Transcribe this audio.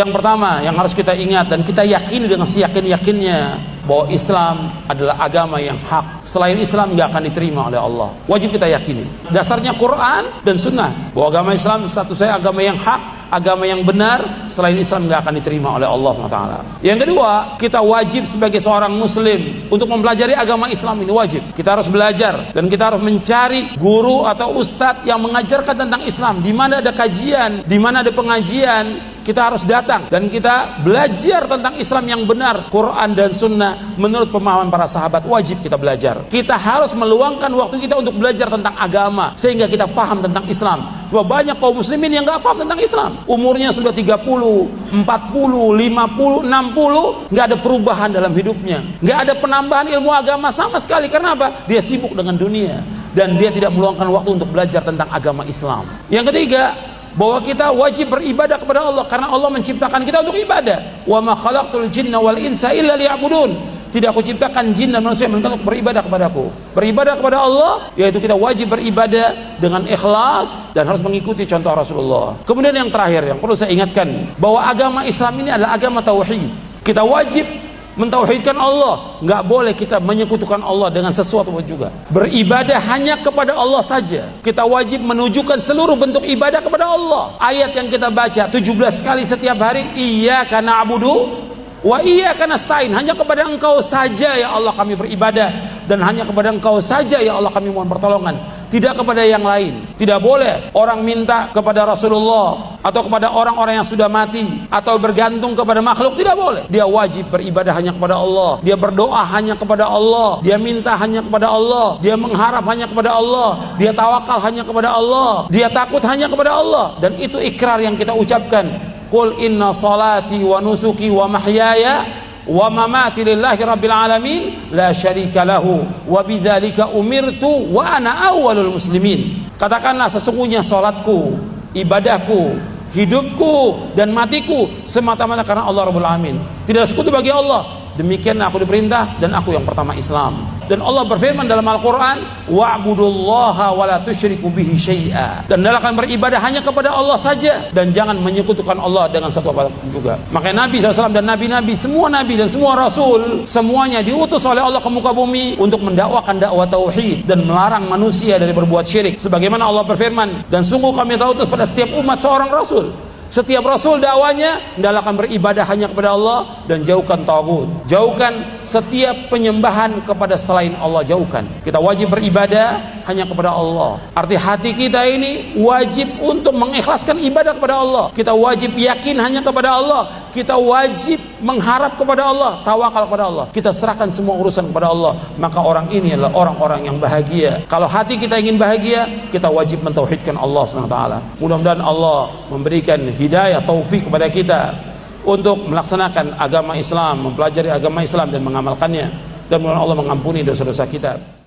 Yang pertama yang harus kita ingat dan kita yakini dengan seyakin-yakinnya bahwa Islam adalah agama yang hak. Selain Islam nggak akan diterima oleh Allah. Wajib kita yakini. Dasarnya Quran dan Sunnah bahwa agama Islam statusnya agama yang hak, agama yang benar. Selain Islam nggak akan diterima oleh Allah SWT. Yang kedua, kita wajib sebagai seorang Muslim untuk mempelajari agama Islam ini wajib. Kita harus belajar dan kita harus mencari guru atau ustadz yang mengajarkan tentang Islam. Di mana ada kajian, di mana ada pengajian, kita harus datang dan kita belajar tentang Islam yang benar, Quran dan Sunnah menurut pemahaman para sahabat. Wajib kita belajar. Kita harus meluangkan waktu kita untuk belajar tentang agama sehingga kita faham tentang Islam. Sebab banyak kaum muslimin yang nggak paham tentang Islam. Umurnya sudah 30, 40, 50, 60, nggak ada perubahan dalam hidupnya, nggak ada penambahan ilmu agama sama sekali. Karena apa? Dia sibuk dengan dunia dan dia tidak meluangkan waktu untuk belajar tentang agama Islam. Yang ketiga, bahwa kita wajib beribadah kepada Allah karena Allah menciptakan kita untuk ibadah. Wa ma khalaqtul jinna wal insa illa liya'budun. Tidak aku ciptakan jin dan manusia melainkan untuk beribadah kepadaku. Beribadah kepada Allah yaitu kita wajib beribadah dengan ikhlas dan harus mengikuti contoh Rasulullah. Kemudian yang terakhir yang perlu saya ingatkan bahwa agama Islam ini adalah agama tauhid. Kita wajib mentauhidkan Allah, nggak boleh kita menyekutukan Allah dengan sesuatu juga. Beribadah hanya kepada Allah saja. Kita wajib menunjukkan seluruh bentuk ibadah kepada Allah. Ayat yang kita baca 17 kali setiap hari, iyyaka na'budu wa iyyaka nasta'in. Hanya kepada Engkau saja ya Allah kami beribadah dan hanya kepada Engkau saja ya Allah kami mohon pertolongan. Tidak kepada yang lain. Tidak boleh orang minta kepada Rasulullah atau kepada orang-orang yang sudah mati atau bergantung kepada makhluk. Tidak boleh. Dia wajib beribadah hanya kepada Allah. Dia berdoa hanya kepada Allah. Dia minta hanya kepada Allah. Dia mengharap hanya kepada Allah. Dia tawakal hanya kepada Allah. Dia takut hanya kepada Allah. Dan itu ikrar yang kita ucapkan. Qul inna salati wa nusuki wa mahyaya wa mamati lillahi rabbil alamin la syarika lahu wa bidzalika umirtu wa ana awwalul muslimin. Katakanlah sesungguhnya salatku, ibadahku, hidupku dan matiku semata-mata karena Allah Rabbul Alamin. Tidak sekutu bagi Allah. Demikian aku diperintah dan aku yang pertama Islam. Dan Allah berfirman dalam Al-Quran, wa'budullaha wa la tusyriku bihi syai'a. Dan hendaklah beribadah hanya kepada Allah saja dan jangan menyekutukan Allah dengan satu apapun juga. Makanya Nabi SAW dan Nabi-Nabi, semua Nabi dan semua Rasul, semuanya diutus oleh Allah ke muka bumi untuk mendakwakan dakwah tauhid dan melarang manusia dari berbuat syirik. Sebagaimana Allah berfirman, dan sungguh kami telah utus pada setiap umat seorang Rasul. Setiap Rasul dakwanya hendaklah beribadah hanya kepada Allah dan jauhkan taghut. Jauhkan setiap penyembahan kepada selain Allah, jauhkan. Kita wajib beribadah hanya kepada Allah. Arti hati kita ini wajib untuk mengikhlaskan ibadah kepada Allah. Kita wajib yakin hanya kepada Allah. Kita wajib mengharap kepada Allah, tawakal kepada Allah. Kita serahkan semua urusan kepada Allah. Maka orang ini adalah orang-orang yang bahagia. Kalau hati kita ingin bahagia, kita wajib mentauhidkan Allah SWT. Mudah-mudahan Allah memberikan hidayah, taufik kepada kita untuk melaksanakan agama Islam, mempelajari agama Islam dan mengamalkannya. Dan mudah-mudahan Allah mengampuni dosa-dosa kita.